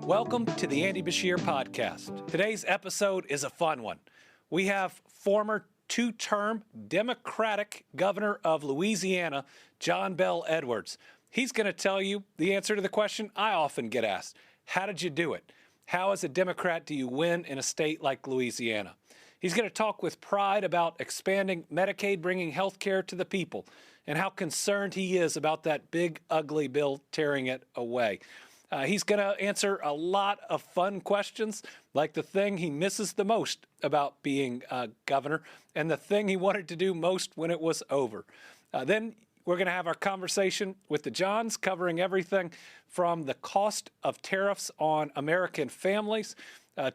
Welcome to the Andy Beshear Podcast. Today's episode is a fun one. We have former two-term Democratic governor of Louisiana, John Bel Edwards. He's going to tell you the answer to the question I often get asked. How did you do it? How, as a Democrat, do you win in a state like Louisiana? He's going to talk with pride about expanding Medicaid, bringing health care to the people, and how concerned he is about that big, ugly bill tearing it away. He's going to answer a lot of fun questions, like the thing he misses the most about being governor and the thing he wanted to do most when it was over. Then we're going to have our conversation with the Johns, covering everything from the cost of tariffs on American families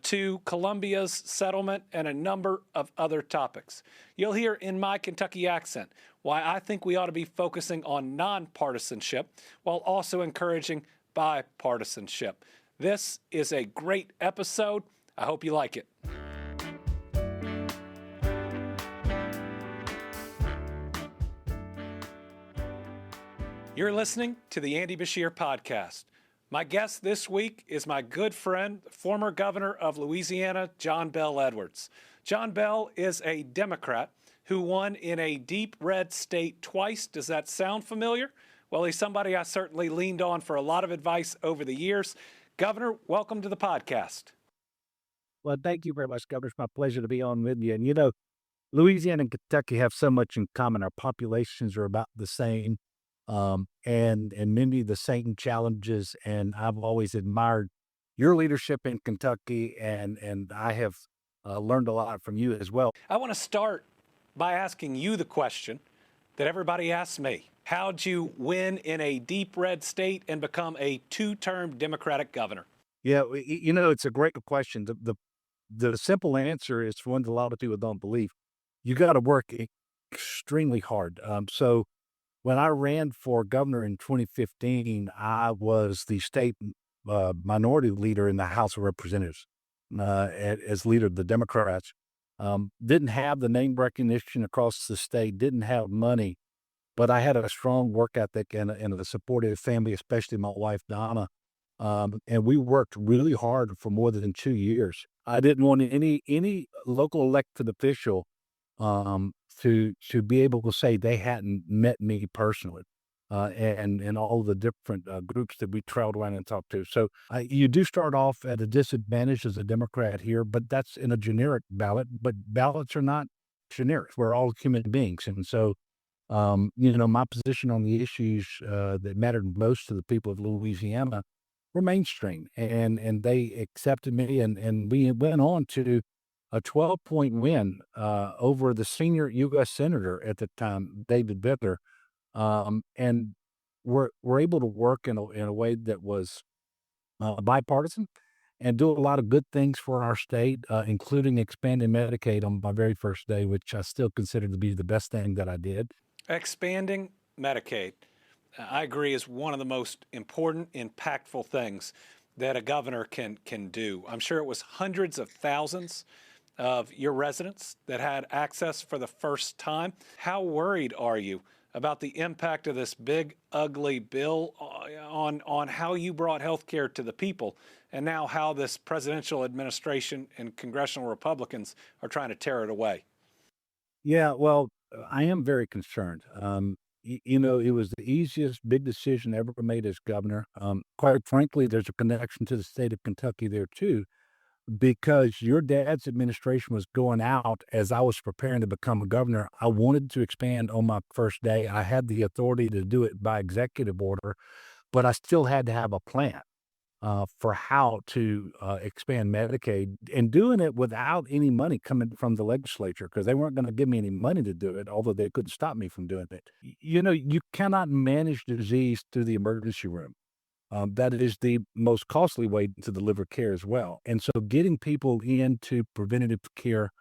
to Columbia's settlement and a number of other topics. You'll hear in my Kentucky accent why I think we ought to be focusing on nonpartisanship while also encouraging bipartisanship. This is a great episode. I hope you like it. You're listening to the Andy Beshear Podcast. My guest this week is my good friend, former governor of Louisiana, John Bel Edwards. John Bel is a Democrat who won in a deep red state twice. Does that sound familiar? Well, he's somebody I certainly leaned on for a lot of advice over the years. Governor, welcome to the podcast. Well, thank you very much, Governor. It's my pleasure to be on with you. And Louisiana and Kentucky have so much in common. Our populations are about the same, and many of the same challenges. And I've always admired your leadership in Kentucky, and I have learned a lot from you as well. I want to start by asking you the question that everybody asks me. How'd you win in a deep red state and become a two-term Democratic governor? Yeah, it's a great question. The simple answer is one that a lot of people don't believe. You got to work extremely hard. So when I ran for governor in 2015, I was the state minority leader in the House of Representatives as leader of the Democrats. Didn't have the name recognition across the state, didn't have money, but I had a strong work ethic and a supportive family, especially my wife, Donna. And we worked really hard for more than 2 years. I didn't want any local elected official to be able to say they hadn't met me personally, and all the different groups that we traveled around and talked to. So you do start off at a disadvantage as a Democrat here, but that's in a generic ballot. But ballots are not generic. We're all human beings. And so, my position on the issues that mattered most to the people of Louisiana were mainstream, and they accepted me, and we went on to a 12-point win over the senior U.S. Senator at the time, David Bittler, and we're able to work in a way that was bipartisan and do a lot of good things for our state, including expanding Medicaid on my very first day, which I still consider to be the best thing that I did. Expanding Medicaid, I agree, is one of the most important, impactful things that a governor can do. I'm sure it was hundreds of thousands of your residents that had access for the first time. How worried are you about the impact of this big, ugly bill on how you brought health care to the people, and now how this presidential administration and congressional Republicans are trying to tear it away? Yeah, well, I am very concerned. It was the easiest big decision ever made as governor. Quite frankly, there's a connection to the state of Kentucky there too, because your dad's administration was going out as I was preparing to become a governor. I wanted to expand on my first day. I had the authority to do it by executive order, but I still had to have a plan for how to expand Medicaid, and doing it without any money coming from the legislature, because they weren't going to give me any money to do it, although they couldn't stop me from doing it. You cannot manage disease through the emergency room. That is the most costly way to deliver care as well. And so getting people into preventative care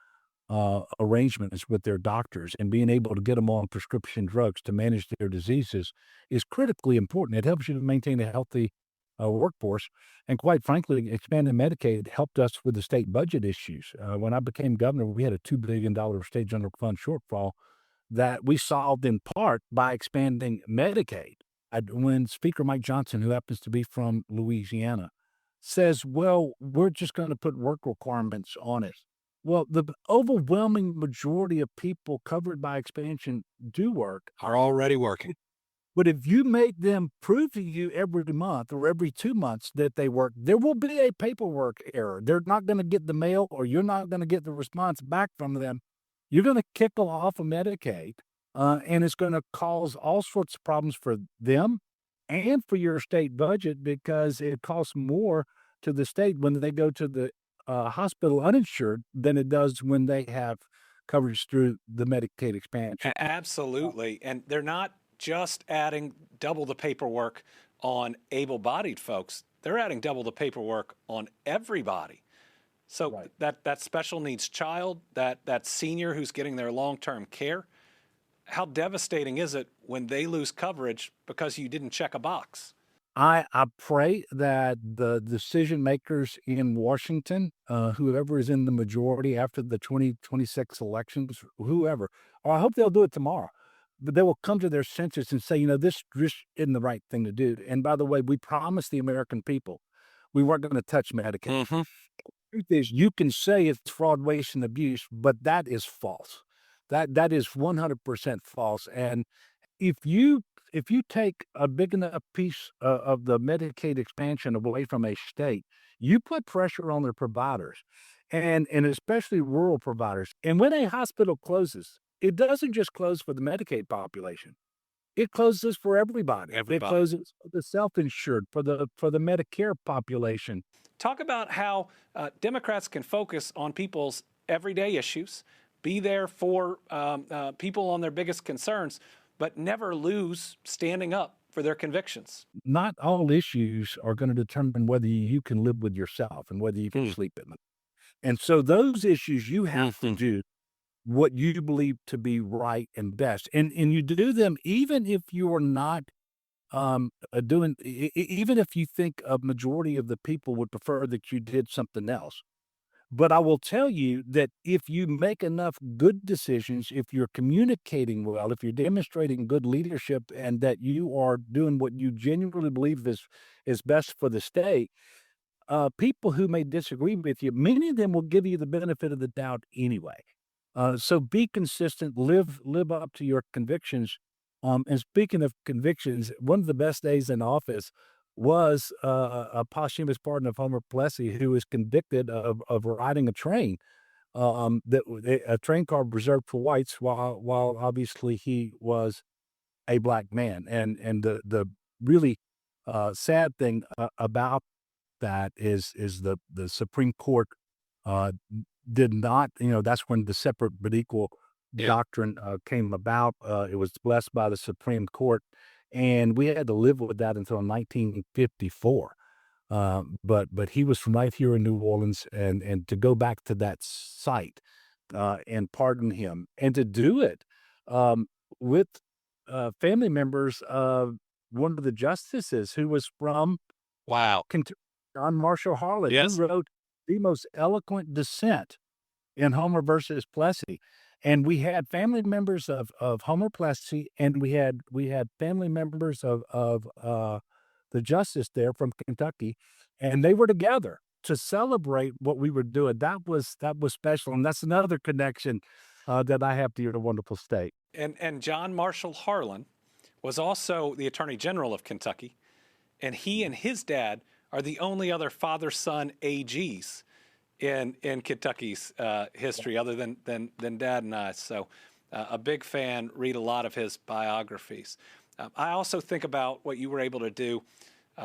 arrangements with their doctors and being able to get them on prescription drugs to manage their diseases is critically important. It helps you to maintain a healthy workforce. And quite frankly, expanding Medicaid helped us with the state budget issues. When I became governor, we had a $2 billion state general fund shortfall that we solved in part by expanding Medicaid. When Speaker Mike Johnson, who happens to be from Louisiana, says, well, we're just going to put work requirements on it. Well, the overwhelming majority of people covered by expansion do work. Are already working. But if you make them prove to you every month or every 2 months that they work, there will be a paperwork error. They're not going to get the mail, or you're not going to get the response back from them. You're going to kick them off of Medicaid, and it's going to cause all sorts of problems for them and for your state budget, because it costs more to the state when they go to the hospital uninsured than it does when they have coverage through the Medicaid expansion. Absolutely. And they're not just adding double the paperwork on able-bodied folks. They're adding double the paperwork on everybody. So that special needs child, that senior who's getting their long-term care, how devastating is it when they lose coverage because you didn't check a box? I pray that the decision makers in Washington, whoever is in the majority after the 2026 elections, whoever, or I hope they'll do it tomorrow, but they will come to their senses and say, this isn't the right thing to do. And by the way, we promised the American people we weren't going to touch Medicaid. Mm-hmm. Truth is, you can say it's fraud, waste, and abuse, but that is false. That is 100% false. And if you take a big enough piece of the Medicaid expansion away from a state, you put pressure on their providers, and especially rural providers. And when a hospital closes, it doesn't just close for the Medicaid population. It closes for everybody. It closes for the self-insured, for the Medicare population. Talk about how Democrats can focus on people's everyday issues, be there for people on their biggest concerns, but never lose standing up for their convictions. Not all issues are going to determine whether you can live with yourself and whether you can sleep at night. And so those issues, you have to do what you believe to be right and best. And you do them even if you are not even if you think a majority of the people would prefer that you did something else. But I will tell you that if you make enough good decisions, if you're communicating well, if you're demonstrating good leadership, and that you are doing what you genuinely believe is best for the state, people who may disagree with you, many of them will give you the benefit of the doubt anyway. So be consistent, live up to your convictions. And speaking of convictions, one of the best days in office was a posthumous pardon of Homer Plessy, who was convicted of riding a train, a train car reserved for whites, while obviously he was a black man. And the really sad thing about that is the Supreme Court did not, that's when the separate but equal doctrine came about. It was blessed by the Supreme Court, and we had to live with that until 1954. But he was from right here in New Orleans, and to go back to that site and pardon him, and to do it with family members of one of the justices who was from Kentucky, John Marshall Harlan, who wrote the most eloquent dissent in Homer versus Plessy. And we had family members of Homer Plessy, and we had family members of the justice there from Kentucky, and they were together to celebrate what we were doing. That was special, and that's another connection that I have to your wonderful state. And John Marshall Harlan was also the Attorney General of Kentucky, and he and his dad are the only other father-son AGs in Kentucky's history, other than Dad and I. So a big fan, read a lot of his biographies. I also think about what you were able to do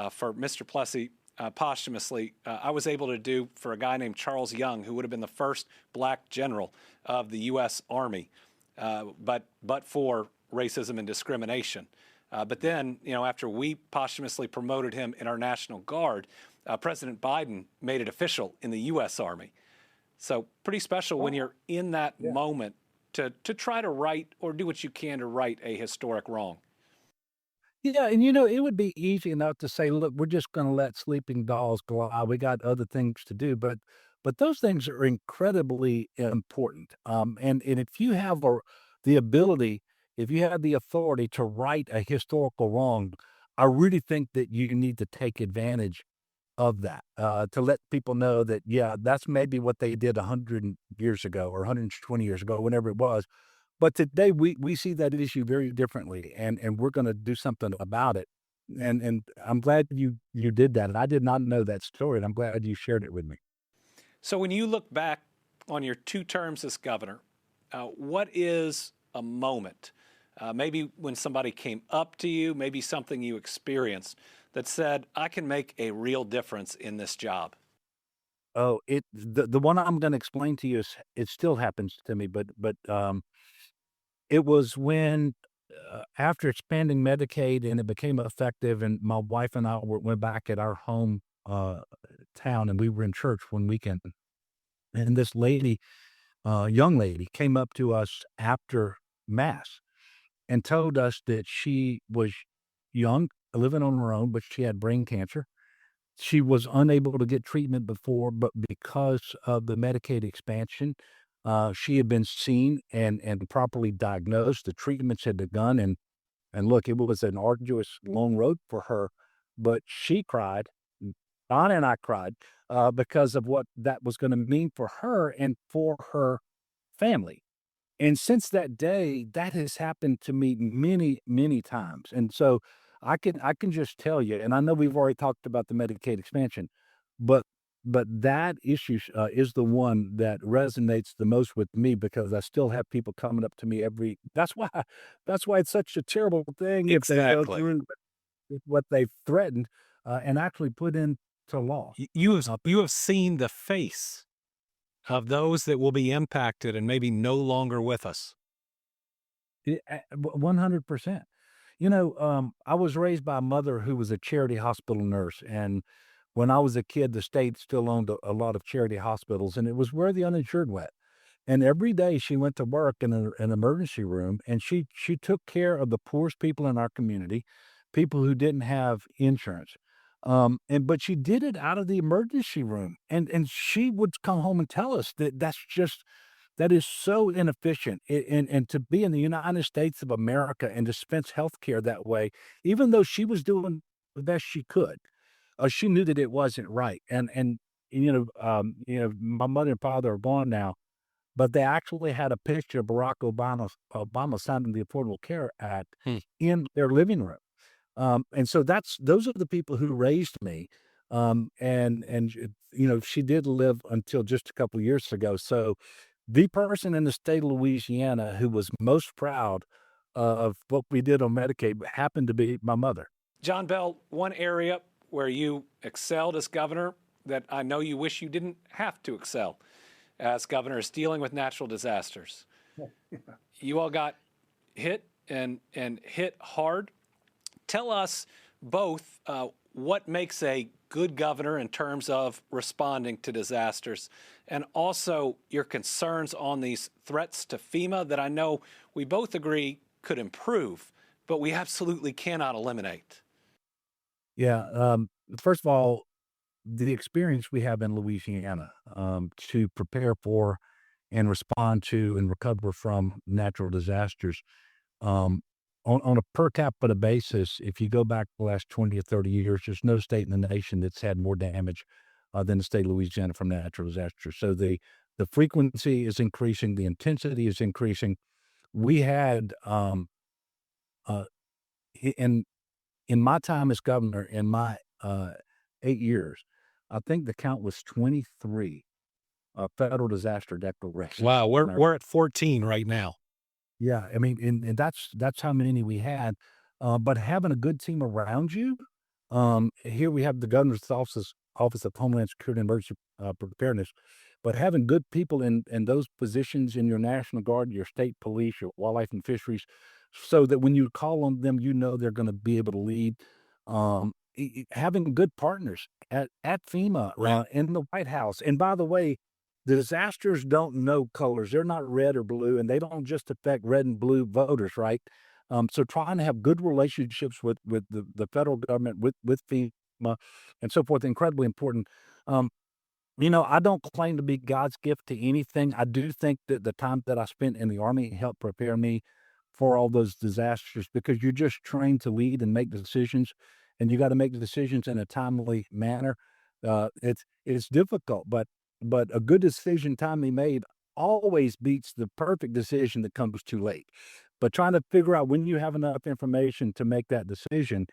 for Mr. Plessy posthumously. I was able to do for a guy named Charles Young, who would have been the first black general of the U.S. Army, but for racism and discrimination. But then, after we posthumously promoted him in our National Guard, President Biden made it official in the U.S. Army. So pretty special when you're in that moment to try to right or do what you can to right a historic wrong. Yeah, and it would be easy enough to say, look, we're just going to let sleeping dogs glide. We got other things to do, but those things are incredibly important. And if you have the ability, if you have the authority to right a historical wrong, I really think that you need to take advantage of that, to let people know that, yeah, that's maybe what they did 100 years ago or 120 years ago, whenever it was. But today we see that issue very differently, and we're gonna do something about it. And I'm glad you did that, and I did not know that story, and I'm glad you shared it with me. So when you look back on your 2 terms as governor, what is a moment, maybe when somebody came up to you, maybe something you experienced that said, I can make a real difference in this job? Oh, the one I'm gonna explain to you is it still happens to me, but it was when, after expanding Medicaid and it became effective, and my wife and I went back at our home, town, and we were in church one weekend, and this lady, young lady, came up to us after mass and told us that she was young, living on her own, but she had brain cancer. She was unable to get treatment before, but because of the Medicaid expansion, she had been seen and properly diagnosed. The treatments had begun, and look, it was an arduous, long road for her, but she cried. Donna and I cried because of what that was going to mean for her and for her family. And since that day, that has happened to me many, many times. And so I can just tell you, and I know we've already talked about the Medicaid expansion, but that issue is the one that resonates the most with me because I still have people coming up to me every. That's why it's such a terrible thing if they go Exactly. through with what they've threatened and actually put into law. You have seen the face of those that will be impacted and maybe no longer with us. 100%. I was raised by a mother who was a charity hospital nurse, and when I was a kid, the state still owned a lot of charity hospitals, and it was where the uninsured went. And every day she went to work in an emergency room, and she took care of the poorest people in our community, people who didn't have insurance. But she did it out of the emergency room, and she would come home and tell us that that is so inefficient, and to be in the United States of America and dispense healthcare that way, even though she was doing the best she could, she knew that it wasn't right, and, my mother and father are gone now, but they actually had a picture of Barack Obama signing the Affordable Care Act Hmm. in their living room. And so those are the people who raised me. She did live until just a couple years ago. So the person in the state of Louisiana who was most proud of what we did on Medicaid happened to be my mother. John Bell, one area where you excelled as governor that I know you wish you didn't have to excel as governor is dealing with natural disasters. You all got hit and hit hard. Tell us both what makes a good governor in terms of responding to disasters, and also your concerns on these threats to FEMA that I know we both agree could improve, but we absolutely cannot eliminate. Yeah. First of all, the experience we have in Louisiana to prepare for and respond to and recover from natural disasters. Um, on a per capita basis, if you go back the last 20 or 30 years, there's no state in the nation that's had more damage than the state of Louisiana from natural disasters. So the frequency is increasing, the intensity is increasing. We had uh, in in my time as governor, in my 8 years, I think the count was 23 federal disaster declarations. Wow, we're at 14 right now. Yeah, I mean, and that's how many we had, but having a good team around you, here we have the governor's Office of Homeland Security and Emergency, Preparedness, but having good people in those positions in your National Guard, your state police, your wildlife and fisheries, so that when you call on them, you know they're gonna be able to lead. Having good partners at FEMA, Right. in the White House, and by the way, the disasters don't know colors. They're not red or blue, and they don't just affect red and blue voters, right? So trying to have good relationships with the federal government, with FEMA, and so forth, incredibly important. Um, I don't claim to be God's gift to anything. I do think that the time that I spent in the Army helped prepare me for all those disasters because you're just trained to lead and make decisions, and you got to make the decisions in a timely manner. It's difficult, but a good decision timely made always beats the perfect decision that comes too late. But trying to figure out when you have enough information to make that decision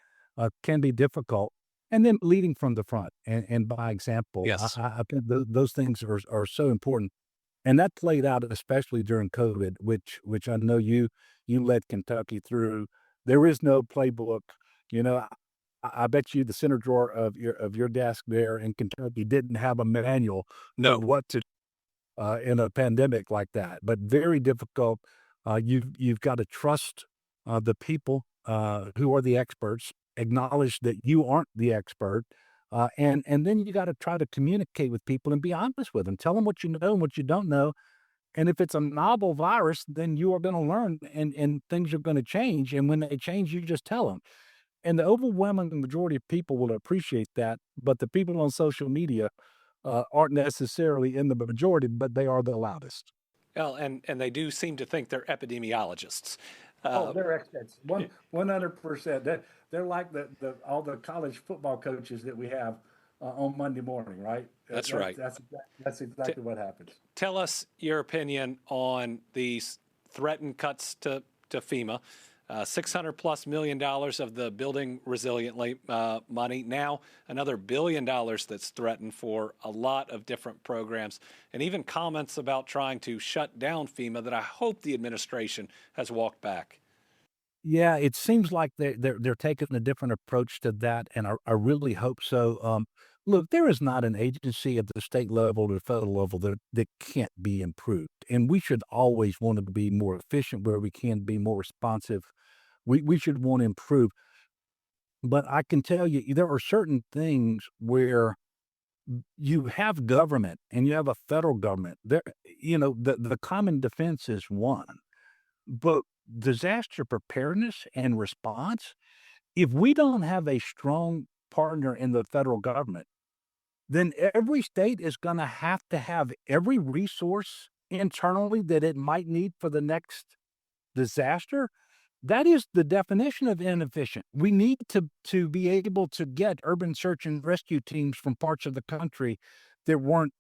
can be difficult. And then leading from the front and by example, Yes. I think those things are so important, and that played out especially during COVID, which I know you led Kentucky through. There is no playbook, you know, I bet you the center drawer of your desk there in Kentucky didn't have a manual No. on what to in a pandemic like that, but very difficult. You've got to trust the people who are the experts, acknowledge that you aren't the expert, and then you got to try to communicate with people and be honest with them. Tell them what you know and what you don't know. And if it's a novel virus, then you are going to learn, and things are going to change. And when they change, you just tell them. And the overwhelming majority of people will appreciate that, but the people on social media aren't necessarily in the majority, but they are the loudest. Well, and they do seem to think they're epidemiologists. Oh, they're experts. 100%. They're like the all the college football coaches that we have on Monday morning, right? That's right. That's exactly what happens. Tell us your opinion on these threatened cuts to FEMA. $600+ million of the building resiliently money. Now another $1 billion that's threatened for a lot of different programs, and even comments about trying to shut down FEMA that I hope the administration has walked back. Yeah, it seems like they're taking a different approach to that, and I really hope so. Look, there is not an agency at the state level or the federal level that can't be improved, and we should always want to be more efficient where we can, be more responsive. We should want to improve, but I can tell you there are certain things where you have government and you have a federal government. The common defense is one, but disaster preparedness and response, if we don't have a strong partner in the federal government, then every state is going to have every resource internally that it might need for the next disaster. That is the definition of inefficient. We need to be able to get urban search and rescue teams from parts of the country that weren't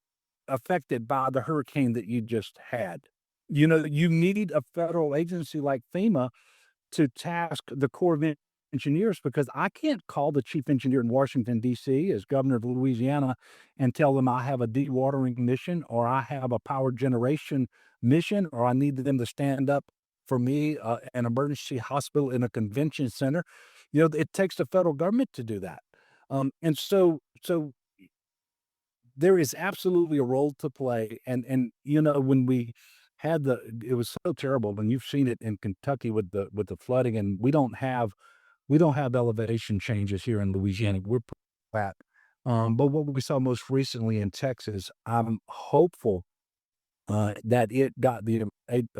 affected by the hurricane that you just had. You need a federal agency like FEMA to task the Corps of Engineers, because I can't call the chief engineer in Washington, D.C., as governor of Louisiana, and tell them I have a dewatering mission or I have a power generation mission or I need them to stand up for me, an emergency hospital in a convention center. It takes the federal government to do that. And so there is absolutely a role to play. And when we had it was so terrible, and you've seen it in Kentucky with the flooding, and we don't have elevation changes here in Louisiana. We're pretty flat. But what we saw most recently in Texas, I'm hopeful that it got the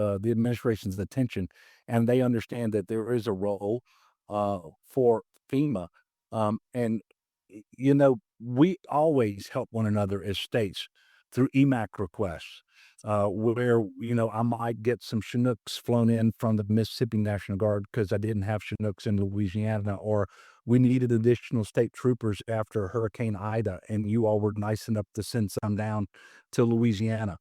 administration's attention, and they understand that there is a role for FEMA. And we always help one another as states through EMAC requests, where I might get some Chinooks flown in from the Mississippi National Guard because I didn't have Chinooks in Louisiana, or we needed additional state troopers after Hurricane Ida, and you all were nice enough to send some down to Louisiana.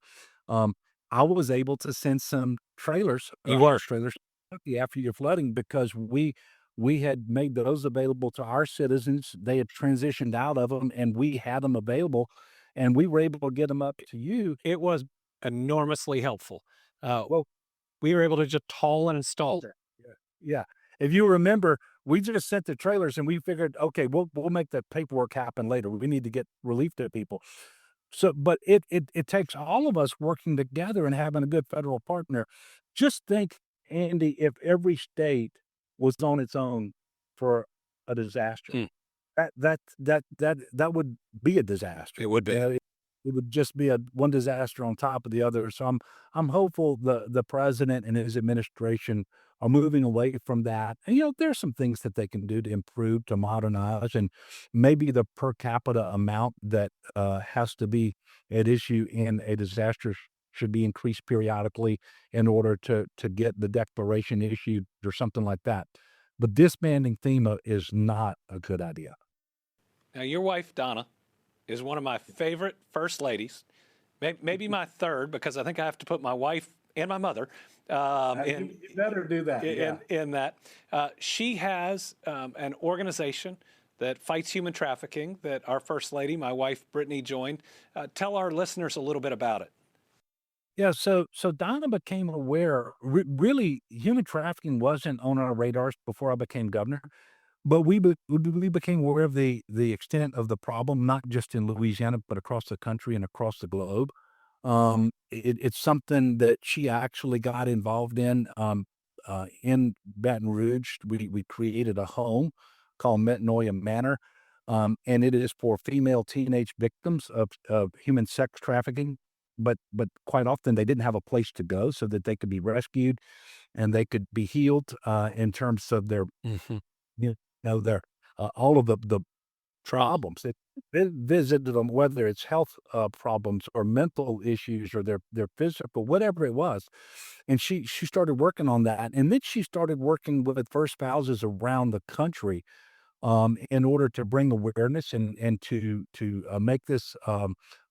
Um, I was able to send some trailers, house trailers, to Kentucky after your flooding because we had made those available to our citizens. They had transitioned out of them, and we had them available, and we were able to get them up to you. It was enormously helpful. Well, We were able to just haul and install. yeah, yeah. If you remember, we just sent the trailers, and we figured, okay, we'll make the paperwork happen later. We need to get relief to people. So, but it takes all of us working together and having a good federal partner. Just think, Andy, if every state was on its own for a disaster, Mm. that would be a disaster. It would be. it would just be a one disaster on top of the other. So I'm hopeful the president and his administration are moving away from that. And there's some things that they can do to improve, to modernize, and maybe the per capita amount that has to be at issue in a disaster should be increased periodically in order to get the declaration issued or something like that. But disbanding FEMA is not a good idea. Now, your wife, Donna, is one of my favorite first ladies, maybe my third, because I think I have to put my wife and my mother You better do that. in that. She has an organization that fights human trafficking that our first lady, my wife, Brittany, joined. Tell our listeners a little bit about it. Yeah, so Donna became aware. Really, human trafficking wasn't on our radars before I became governor, but we became aware of the extent of the problem, not just in Louisiana, but across the country and across the globe. It's something that she actually got involved in Baton Rouge. We created a home called Metanoia Manor, and it is for female teenage victims of human sex trafficking. But quite often they didn't have a place to go so that they could be rescued and they could be healed in terms of their their all of the problems. They visited them, whether it's health problems or mental issues or their physical, whatever it was. And she started working on that, and then she started working with first spouses around the country in order to bring awareness and to make this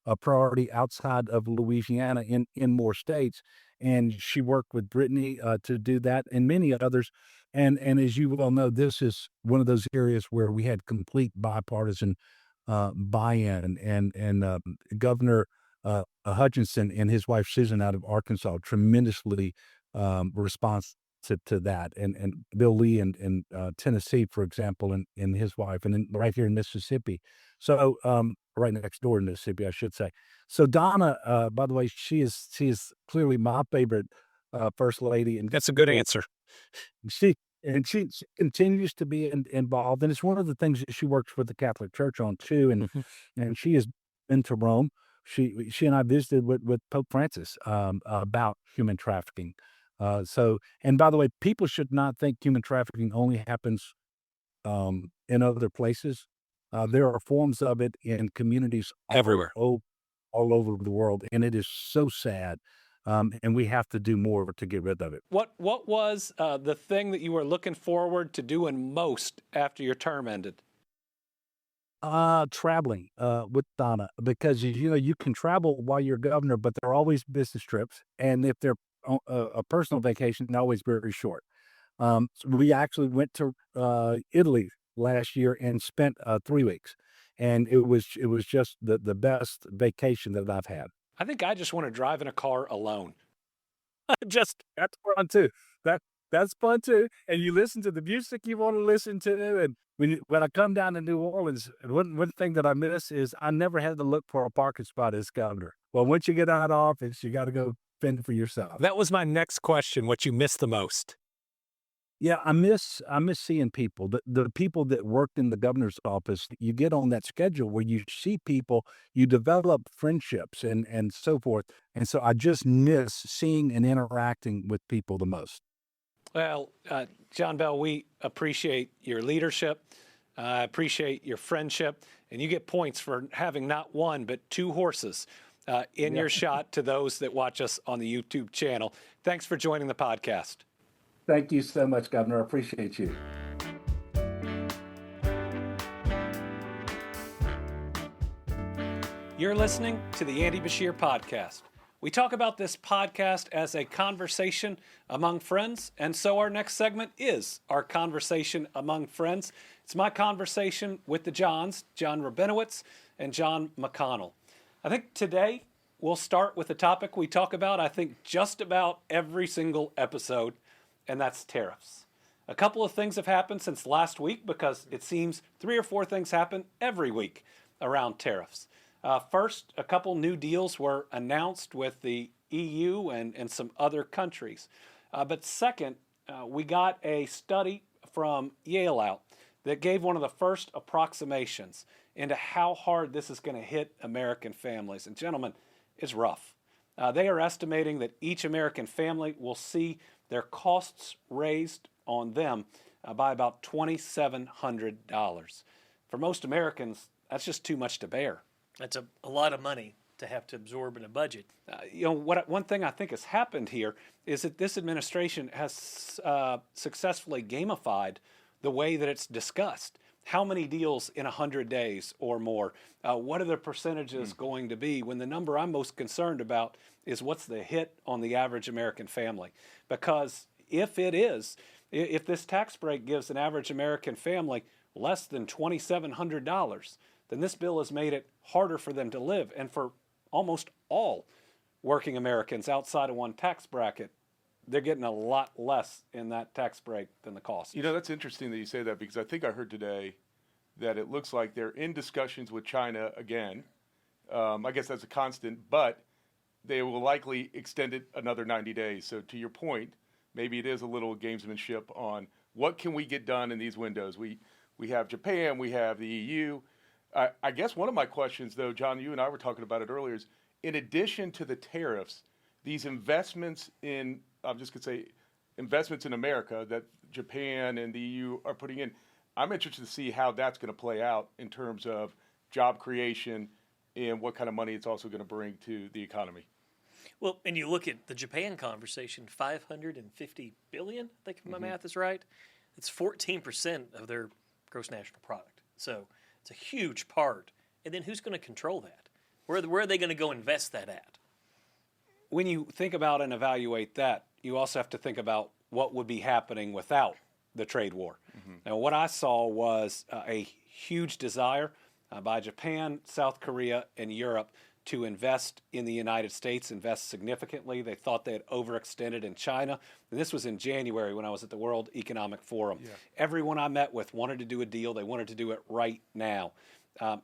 a priority outside of Louisiana in more states. And she worked with Brittany to do that, and many others. And as you well know, this is one of those areas where we had complete bipartisan buy-in, and Governor Hutchinson and his wife Susan out of Arkansas tremendously responsive to that, and Bill Lee in Tennessee, for example, and his wife, and then right here in Mississippi. So, right next door in Mississippi, I should say. So Donna, by the way, she is clearly my favorite first lady, and That's a good answer. she she continues to be involved, and it's one of the things that she works with the Catholic Church on too, and she has been to Rome. She and I visited with Pope Francis about human trafficking. And by the way, people should not think human trafficking only happens in other places. There are forms of it in communities Everywhere. all over the world, and it is so sad. And we have to do more to get rid of it. What was the thing that you were looking forward to doing most after your term ended? Traveling with Donna, because you can travel while you're governor, but they're always business trips, and if they're a personal vacation, they're always very short. So we actually went to Italy last year and spent 3 weeks, and it was just the best vacation that I've had. I think I just want to drive in a car alone. That's fun too. That that's fun too. And you listen to the music you want to listen to. And when I come down to New Orleans, one thing that I miss is I never had to look for a parking spot as governor. Well, once you get out of office, you got to go fend for yourself. That was my next question. What you miss the most? Yeah, I miss seeing people. The people that worked in the governor's office, you get on that schedule where you see people, you develop friendships and so forth. And so I just miss seeing and interacting with people the most. Well, John Bell, we appreciate your leadership. I appreciate your friendship, and you get points for having not one but two horses in your shot to those that watch us on the YouTube channel. Thanks for joining the podcast. Thank you so much, Governor. I appreciate you. You're listening to the Andy Beshear Podcast. We talk about this podcast as a conversation among friends, and so our next segment is our conversation among friends. It's my conversation with the Johns, John Rabinowitz and John McConnell. I think today we'll start with a topic we talk about, I think, just about every single episode, and that's tariffs. A couple of things have happened since last week because it seems 3 or 4 things happen every week around tariffs. First, a couple new deals were announced with the EU and some other countries. But second, we got a study from Yale out that gave one of the first approximations into how hard this is going to hit American families. And gentlemen, it's rough. They are estimating that each American family will see their costs raised on them by about $2,700. For most Americans, that's just too much to bear. That's a lot of money to have to absorb in a budget. One thing I think has happened here is that this administration has successfully gamified the way that it's discussed. How many deals in 100 days or more? What are the percentages going to be? When the number I'm most concerned about is what's the hit on the average American family. Because if this tax break gives an average American family less than $2,700, then this bill has made it harder for them to live. And for almost all working Americans outside of one tax bracket, they're getting a lot less in that tax break than the cost. That's interesting that you say that, because I think I heard today that it looks like they're in discussions with China again. I guess that's a constant, but they will likely extend it another 90 days. So to your point, maybe it is a little gamesmanship on what can we get done in these windows. We have Japan, we have the EU. I guess one of my questions, though, John, you and I were talking about it earlier, is in addition to the tariffs, these investments in, I'm just going to say, investments in America that Japan and the EU are putting in, I'm interested to see how that's going to play out in terms of job creation and what kind of money it's also going to bring to the economy. Well, and you look at the Japan conversation, $550 billion, I think if my math is right. It's 14% of their gross national product. So it's a huge part. And then who's going to control that? Where are they going to go invest that at? When you think about and evaluate that, you also have to think about what would be happening without the trade war. Now, what I saw was a huge desire by Japan, South Korea, and Europe to invest in the United States, invest significantly. They thought they had overextended in China. And this was in January when I was at the World Economic Forum. Yeah. Everyone I met with wanted to do a deal. They wanted to do it right now.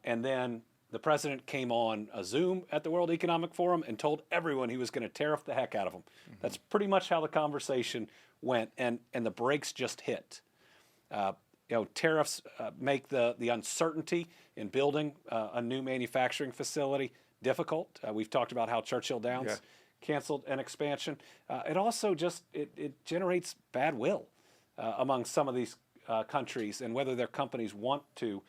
And then the president came on a Zoom at the World Economic Forum and told everyone he was going to tariff the heck out of them. That's pretty much how the conversation went, and the brakes just hit. Tariffs make the uncertainty in building a new manufacturing facility difficult. We've talked about how Churchill Downs canceled an expansion. It also just it generates bad will among some of these countries and whether their companies want to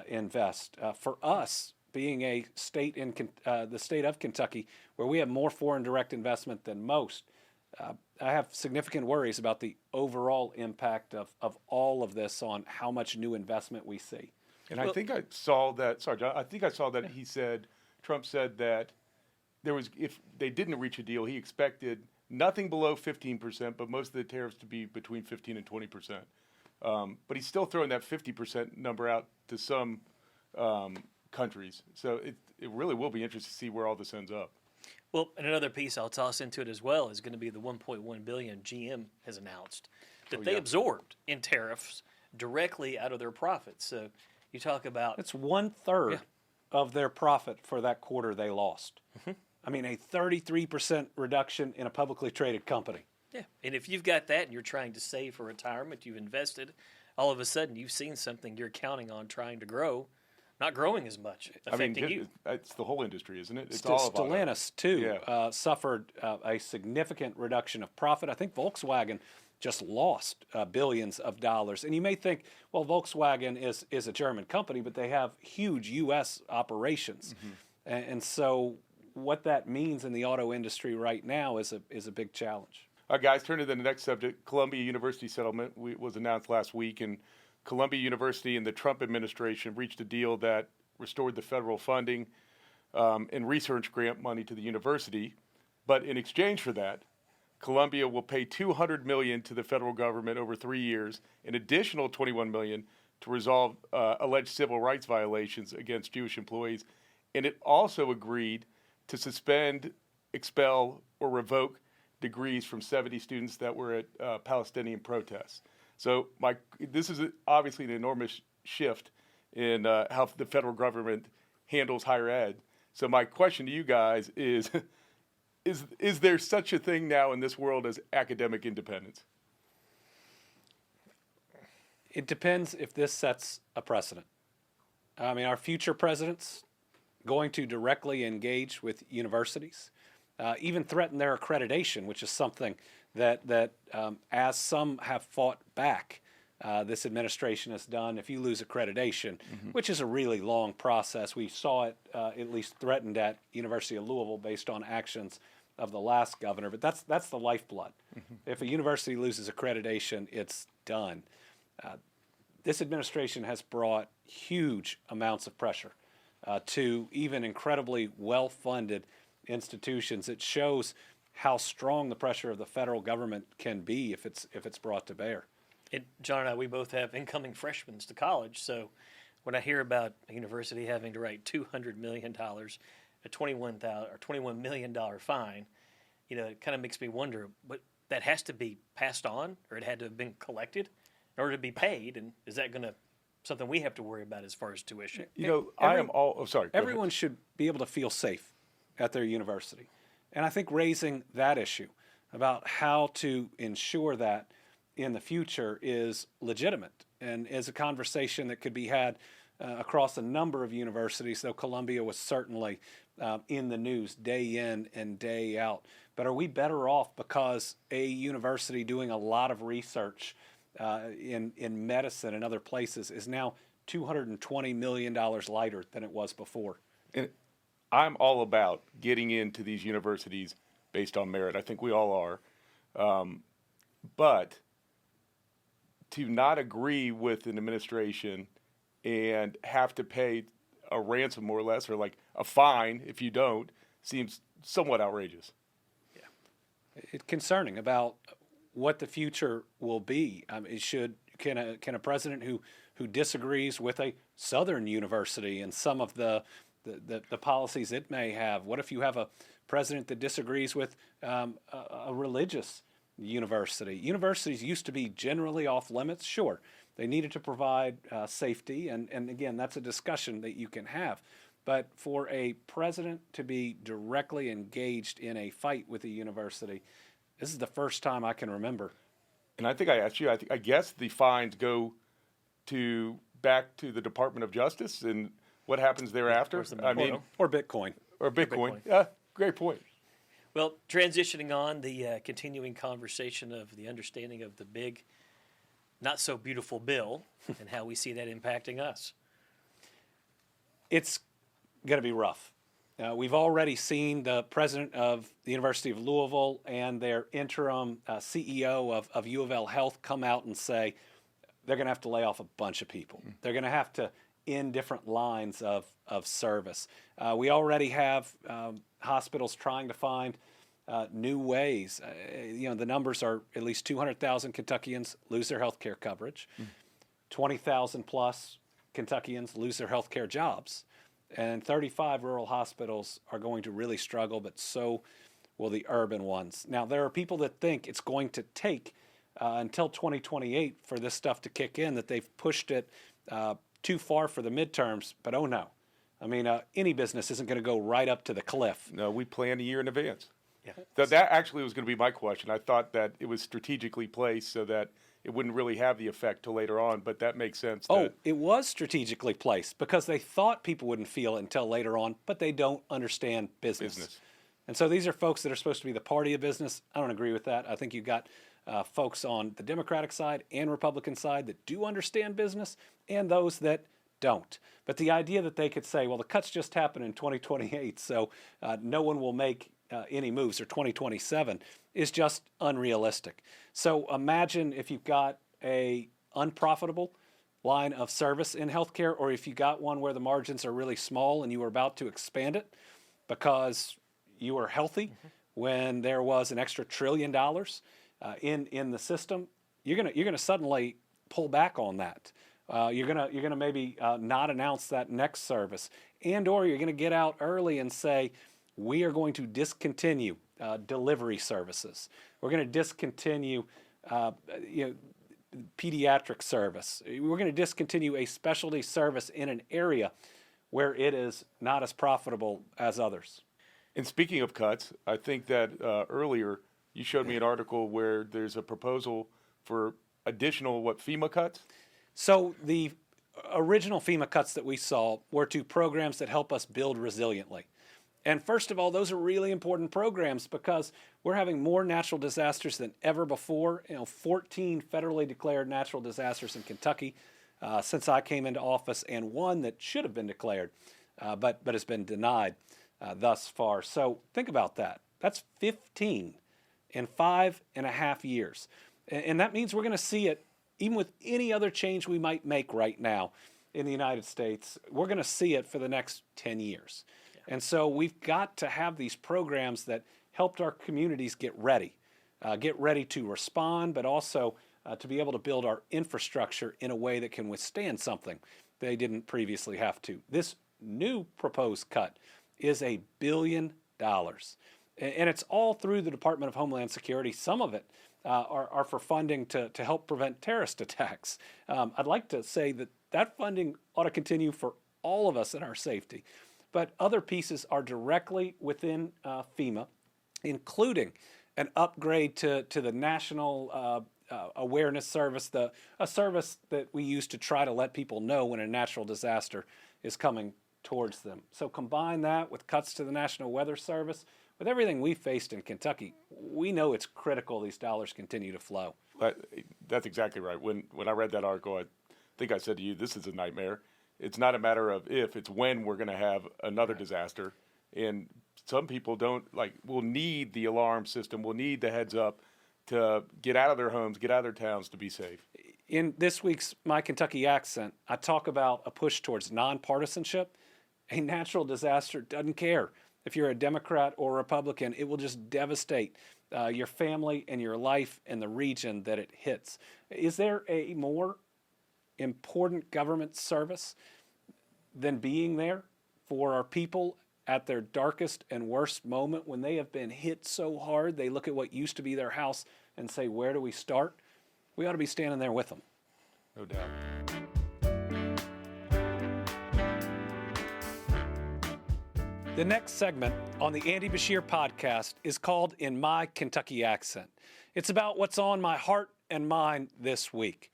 invest. For us, being a state in the state of Kentucky, where we have more foreign direct investment than most, I have significant worries about the overall impact of all of this on how much new investment we see. And I think I saw that, sorry, John, I think I saw that Trump said that if they didn't reach a deal, he expected nothing below 15%, but most of the tariffs to be between 15 and 20%. But he's still throwing that 50% number out to some countries. So it really will be interesting to see where all this ends up. Well, and another piece I'll toss into it as well is going to be the $1.1 billion GM has announced that they absorbed in tariffs directly out of their profits. So you talk about... It's 1/3 of their profit for that quarter they lost. I mean, a 33% reduction in a publicly traded company. Yeah, and if you've got that and you're trying to save for retirement, you've invested, all of a sudden you've seen something you're counting on trying to grow, not growing as much, affecting you. It's the whole industry, isn't it? It's all of Stellantis, too, suffered a significant reduction of profit. I think Volkswagen just lost billions of dollars. And you may think, well, Volkswagen is a German company, but they have huge U.S. operations. And so what that means in the auto industry right now is a big challenge. All right, guys, turn to the next subject. Columbia University settlement was announced last week, and Columbia University and the Trump administration reached a deal that restored the federal funding and research grant money to the university. But in exchange for that, Columbia will pay $200 million to the federal government over 3 years, an additional $21 million to resolve alleged civil rights violations against Jewish employees. And it also agreed to suspend, expel, or revoke degrees from 70 students that were at Palestinian protests. So this is obviously an enormous shift in how the federal government handles higher ed. So my question to you guys is there such a thing now in this world as academic independence? It depends if this sets a precedent. I mean, our future presidents going to directly engage with universities, even threaten their accreditation, which is something that as some have fought back, this administration has done. If you lose accreditation, which is a really long process, we saw it at least threatened at University of Louisville based on actions of the last governor. But that's the lifeblood. If a university loses accreditation, it's done. This administration has brought huge amounts of pressure to even incredibly well-funded institutions. It shows how strong the pressure of the federal government can be if it's brought to bear. John and I, we both have incoming freshmen to college, so when I hear about a university having to write $200 million, a $21 million fine, it kind of makes me wonder, but that has to be passed on, or it had to have been collected in order to be paid, and is that going to something we have to worry about as far as tuition? Everyone should be able to feel safe at their university, and I think raising that issue about how to ensure that in the future is legitimate and is a conversation that could be had across a number of universities, though Columbia was certainly in the news day in and day out. But are we better off because a university doing a lot of research in medicine and other places is now $220 million lighter than it was before? And I'm all about getting into these universities based on merit. I think we all are. But to not agree with an administration and have to pay a ransom more or less, or like a fine if you don't, seems somewhat outrageous. Yeah, it's concerning about what the future will be. Can a president who disagrees with a Southern university and some of the policies it may have? What if you have a president that disagrees with a religious university? Universities used to be generally off limits. Sure, they needed to provide safety, and again, that's a discussion that you can have. But for a president to be directly engaged in a fight with a university, this is the first time I can remember. And I think I asked you, I guess the fines go back to the Department of Justice, and what happens thereafter? Or Bitcoin. Or Bitcoin. Yeah, great point. Well, transitioning on, the continuing conversation of the understanding of the big, not so beautiful bill and how we see that impacting us. It's going to be rough. We've already seen the president of the University of Louisville and their interim CEO of U of L Health come out and say they're going to have to lay off a bunch of people. They're going to have to end different lines of service. We already have hospitals trying to find new ways. The numbers are at least 200,000 Kentuckians lose their health care coverage. 20,000 plus Kentuckians lose their health care jobs. And 35 rural hospitals are going to really struggle, but so will the urban ones. Now, there are people that think it's going to take until 2028 for this stuff to kick in, that they've pushed it too far for the midterms, but oh no. I mean, any business isn't going to go right up to the cliff. No, we plan a year in advance. Yeah. That actually was going to be my question. I thought that it was strategically placed so that it wouldn't really have the effect till later on, but that makes sense. It was strategically placed because they thought people wouldn't feel it until later on, but they don't understand business. And so these are folks that are supposed to be the party of business. I don't agree with that. I think you've got folks on the Democratic side and Republican side that do understand business and those that don't. But the idea that they could say, well, the cuts just happened in 2028, so no one will make any moves, or 2027, is just unrealistic. So imagine if you've got a unprofitable line of service in healthcare, or if you got one where the margins are really small and you were about to expand it because you were healthy when there was an extra $1 trillion in the system, you're gonna suddenly pull back on that. You're gonna maybe not announce that next service, or you're gonna get out early and say, we are going to discontinue delivery services. We're going to discontinue pediatric service. We're going to discontinue a specialty service in an area where it is not as profitable as others. And speaking of cuts, I think that earlier you showed me an article where there's a proposal for additional FEMA cuts? So the original FEMA cuts that we saw were to programs that help us build resiliently. And first of all, those are really important programs because we're having more natural disasters than ever before. 14 federally declared natural disasters in Kentucky since I came into office, and one that should have been declared, but has been denied thus far. So think about that. That's 15 in 5.5 years. And that means we're going to see it even with any other change we might make right now in the United States. We're going to see it for the next 10 years. Yeah. And so we've got to have these programs that helped our communities get ready to respond, but also to be able to build our infrastructure in a way that can withstand something they didn't previously have to. This new proposed cut is $1 billion. And it's all through the Department of Homeland Security. Some of it are for funding to help prevent terrorist attacks. I'd like to say that funding ought to continue for all of us in our safety. But other pieces are directly within FEMA, including an upgrade to the National Awareness Service, a service that we use to try to let people know when a natural disaster is coming towards them. So combine that with cuts to the National Weather Service. With everything we faced in Kentucky, we know it's critical these dollars continue to flow. That's exactly right. When I read that article, I think I said to you, this is a nightmare. It's not a matter of if, it's when we're going to have another disaster. And some people will need the alarm system, will need the heads up to get out of their homes, get out of their towns to be safe. In this week's My Kentucky Accent, I talk about a push towards nonpartisanship. A natural disaster doesn't care if you're a Democrat or Republican. It will just devastate your family and your life and the region that it hits. Is there a more important government service than being there for our people at their darkest and worst moment when they have been hit so hard they look at what used to be their house and say, where do we start? We ought to be standing there with them. No doubt. The next segment on the Andy Beshear Podcast is called In My Kentucky Accent. It's about what's on my heart and mind this week.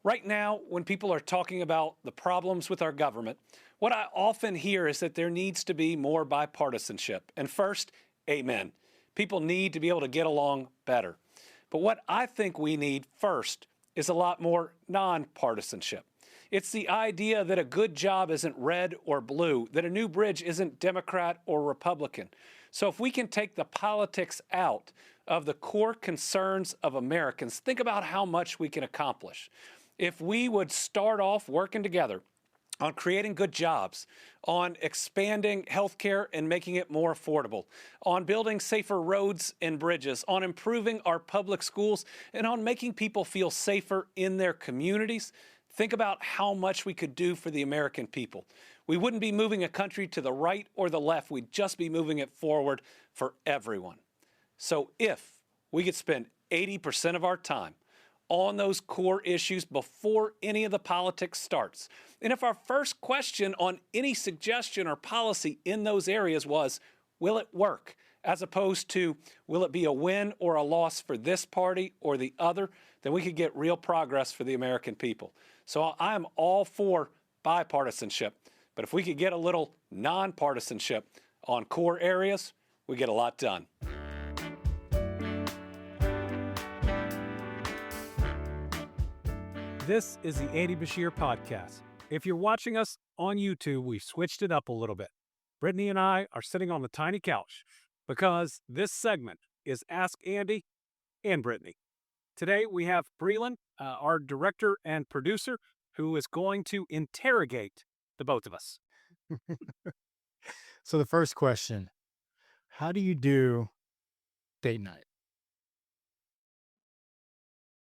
Right now, when people are talking about the problems with our government, what I often hear is that there needs to be more bipartisanship. And first, amen. People need to be able to get along better. But what I think we need first is a lot more nonpartisanship. It's the idea that a good job isn't red or blue, that a new bridge isn't Democrat or Republican. So if we can take the politics out of the core concerns of Americans, think about how much we can accomplish. If we would start off working together on creating good jobs, on expanding healthcare and making it more affordable, on building safer roads and bridges, on improving our public schools, and on making people feel safer in their communities, think about how much we could do for the American people. We wouldn't be moving a country to the right or the left. We'd just be moving it forward for everyone. So if we could spend 80% of our time on those core issues before any of the politics starts, and if our first question on any suggestion or policy in those areas was, will it work? As opposed to, will it be a win or a loss for this party or the other? Then we could get real progress for the American people. So I'm all for bipartisanship. But if we could get a little nonpartisanship on core areas, we get a lot done. This is the Andy Beshear Podcast. If you're watching us on YouTube, we've switched it up a little bit. Brittany and I are sitting on the tiny couch because this segment is Ask Andy and Brittany. Today we have Breland, our director and producer, who is going to interrogate the both of us. So the first question, how do you do date night?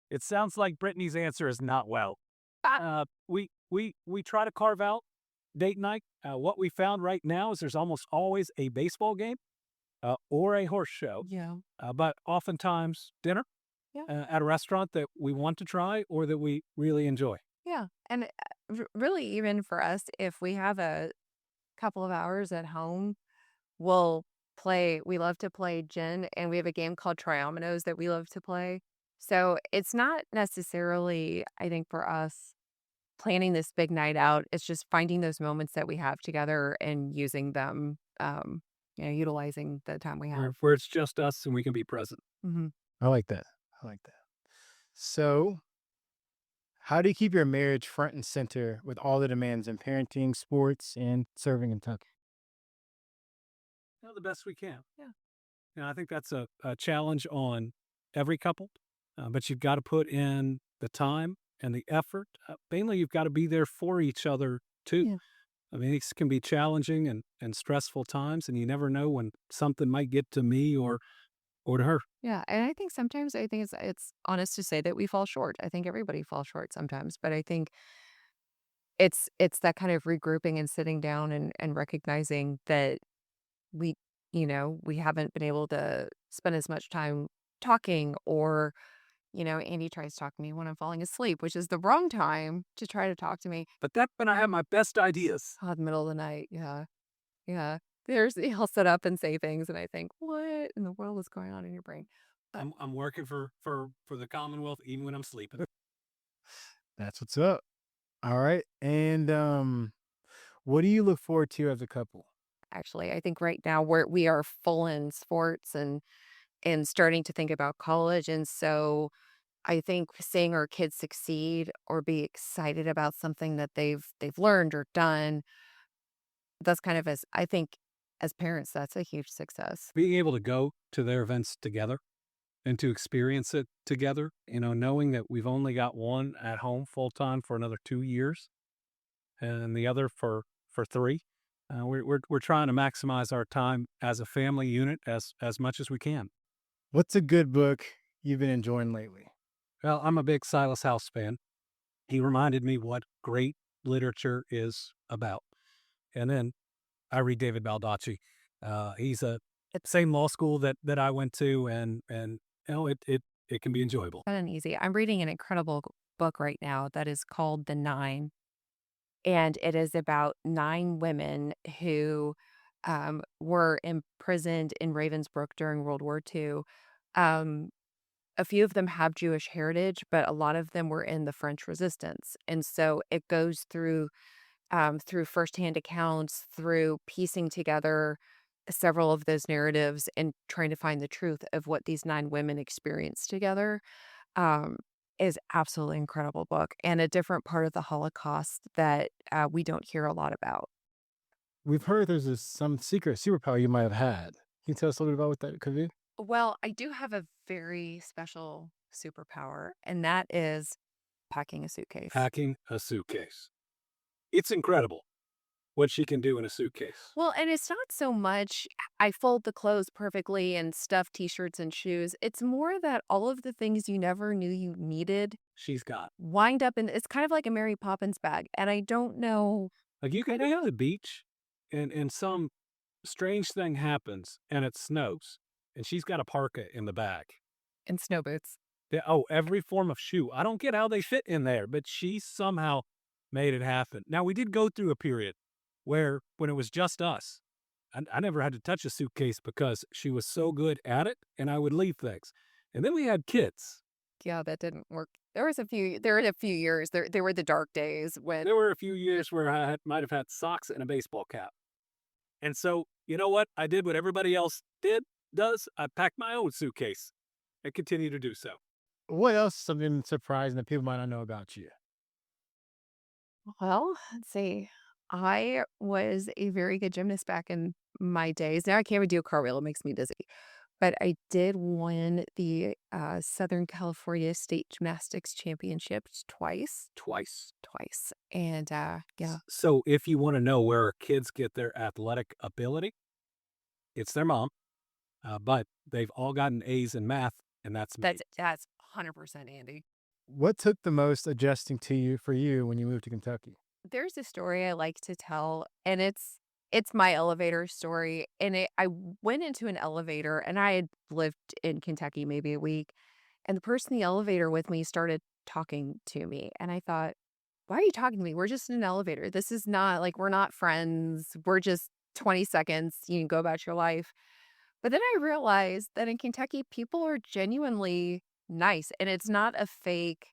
It sounds like Brittany's answer is not well. We try to carve out date night. What we found right now is there's almost always a baseball game or a horse show. Yeah. But oftentimes dinner at a restaurant that we want to try or that we really enjoy. Yeah. And really, even for us, if we have a couple of hours at home, we'll play. We love to play gin, and we have a game called Triominoes that we love to play. So it's not necessarily, I think, for us planning this big night out. It's just finding those moments that we have together and using them, utilizing the time we have. Where it's just us and we can be present. Mm-hmm. I like that. I like that. So, how do you keep your marriage front and center with all the demands in parenting, sports, and serving in Kentucky? The best we can. Yeah. And I think that's a challenge on every couple, but you've got to put in the time and the effort. Mainly, you've got to be there for each other too. Yeah. I mean, these can be challenging and stressful times, and you never know when something might get to me or to her. Yeah, and I think sometimes it's honest to say that we fall short. I think everybody falls short sometimes, but I think it's that kind of regrouping and sitting down and recognizing that we we haven't been able to spend as much time talking, or Andy tries to talk to me when I'm falling asleep, which is the wrong time to try to talk to me. But that's when I have my best ideas. Oh, the middle of the night. Yeah. Yeah. He'll sit up and say things and I think, what in the world is going on in your brain? I'm working for the Commonwealth even when I'm sleeping. That's what's up. All right. And what do you look forward to as a couple? Actually, I think right now we are full in sports and starting to think about college. And so I think seeing our kids succeed or be excited about something that they've learned or done, that's kind of I think as parents, that's a huge success. Being able to go to their events together and to experience it together, knowing that we've only got one at home full time for another 2 years and the other for 3. We're trying to maximize our time as a family unit as much as we can. What's a good book you've been enjoying lately? Well, I'm a big Silas House fan. He reminded me what great literature is about. And then I read David Baldacci. He's a same law school that I went to, and it can be enjoyable. Fun and easy. I'm reading an incredible book right now that is called The Nine, and it is about 9 women who were imprisoned in Ravensbrück during World War II. Um, a few of them have Jewish heritage, but a lot of them were in the French Resistance, and so it goes through firsthand accounts, through piecing together several of those narratives and trying to find the truth of what these 9 women experienced together. Um, is absolutely incredible book and a different part of the Holocaust that we don't hear a lot about. We've heard there's some secret superpower you might have had. Can you tell us a little bit about what that could be? Well, I do have a very special superpower, and that is packing a suitcase. Packing a suitcase. It's incredible what she can do in a suitcase. Well, and it's not so much I fold the clothes perfectly and stuff t-shirts and shoes. It's more that all of the things you never knew you needed She's got. wind up in, it's kind of like a Mary Poppins bag. And I don't know. Like you can go to the beach and some strange thing happens and it snows and she's got a parka in the bag. And snow boots. Yeah, every form of shoe. I don't get how they fit in there, but she somehow made it happen. Now, we did go through a period where when it was just us, I never had to touch a suitcase because she was so good at it and I would leave things. And then we had kids. Yeah, that didn't work. There were a few years. There were the dark days when There were a few years where I might have had socks and a baseball cap. And so, you know what? I did what everybody else does. I packed my own suitcase and continue to do so. What else is something surprising that people might not know about you? Well, let's see. I was a very good gymnast back in my days. Now I can't even do a cartwheel. It makes me dizzy. But I did win the Southern California State Gymnastics Championships twice. Twice. And yeah, So if you want to know where our kids get their athletic ability, it's their mom. But they've all gotten A's in math, and that's me. that's 100% Andy. What took the most adjusting for you when you moved to Kentucky? There's a story I like to tell, and it's my elevator story. And I went into an elevator, and I had lived in Kentucky maybe a week, and the person in the elevator with me started talking to me, and I thought, why are you talking to me? We're just in an elevator. This is not like, we're not friends. We're just 20 seconds. You can go about your life. But then I realized that in Kentucky, people are genuinely nice, and it's not a fake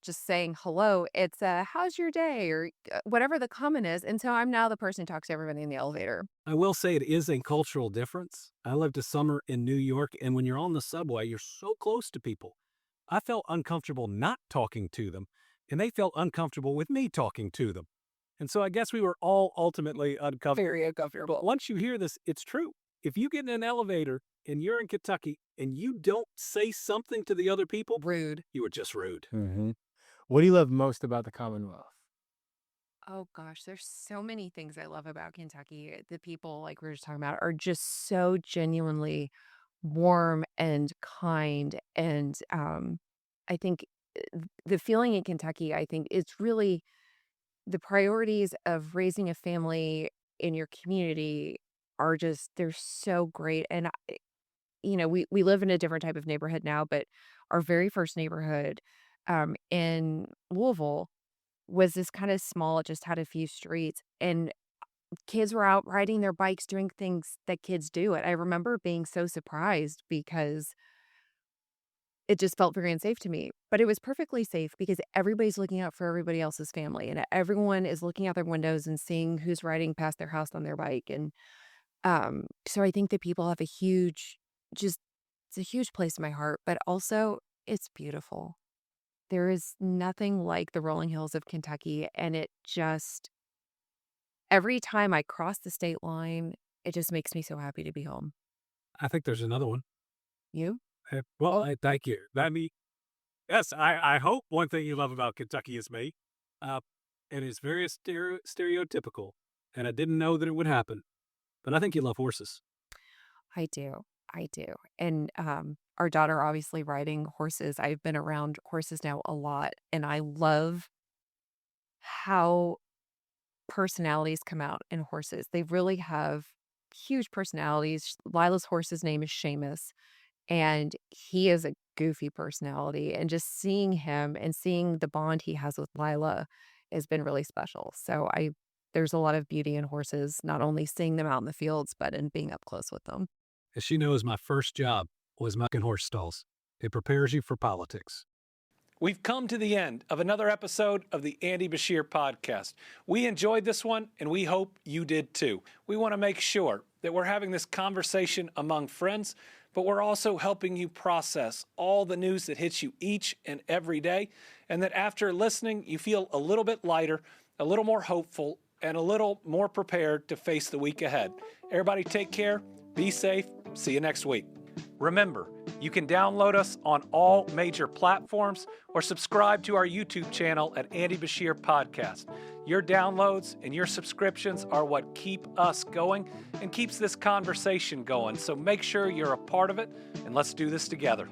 just saying hello. It's how's your day, or whatever the comment is. And so I'm now the person who talks to everybody in the elevator. I will say it is a cultural difference. I lived a summer in New York, and when you're on the subway, you're so close to people. I felt uncomfortable not talking to them, and they felt uncomfortable with me talking to them. And so I guess we were all ultimately uncomfortable. Very uncomfortable. But once you hear this, it's true. If you get in an elevator and you're in Kentucky and you don't say something to the other people, Rude. you were just rude. Mm-hmm. What do you love most about the Commonwealth? Oh gosh, there's so many things I love about Kentucky. The people, like we were just talking about, are just so genuinely warm and kind. And I think the feeling in Kentucky, I think it's really the priorities of raising a family in your community are just, they're so great. And, we live in a different type of neighborhood now, but our very first neighborhood in Louisville was this kind of small, it just had a few streets, and kids were out riding their bikes, doing things that kids do. And I remember being so surprised because it just felt very unsafe to me. But it was perfectly safe because everybody's looking out for everybody else's family, and everyone is looking out their windows and seeing who's riding past their house on their bike. And so I think that people have it's a huge place in my heart, but also it's beautiful. There is nothing like the rolling hills of Kentucky, and it just, every time I cross the state line, it just makes me so happy to be home. I think there's another one. You? I thank you. Yes, I hope one thing you love about Kentucky is me. And it's very stereotypical, and I didn't know that it would happen. But I think you love horses. I do. And our daughter obviously riding horses. I've been around horses now a lot, and I love how personalities come out in horses. They really have huge personalities. Lila's horse's name is Seamus, and he is a goofy personality. And just seeing him and seeing the bond he has with Lila has been really special. So there's a lot of beauty in horses, not only seeing them out in the fields, but in being up close with them. As she knows, my first job was mucking horse stalls. It prepares you for politics. We've come to the end of another episode of the Andy Beshear Podcast. We enjoyed this one, and we hope you did too. We want to make sure that we're having this conversation among friends, but we're also helping you process all the news that hits you each and every day, and that after listening, you feel a little bit lighter, a little more hopeful, and a little more prepared to face the week ahead. Everybody take care, be safe, see you next week. Remember, you can download us on all major platforms or subscribe to our YouTube channel at Andy Beshear Podcast. Your downloads and your subscriptions are what keep us going and keeps this conversation going. So make sure you're a part of it, and let's do this together.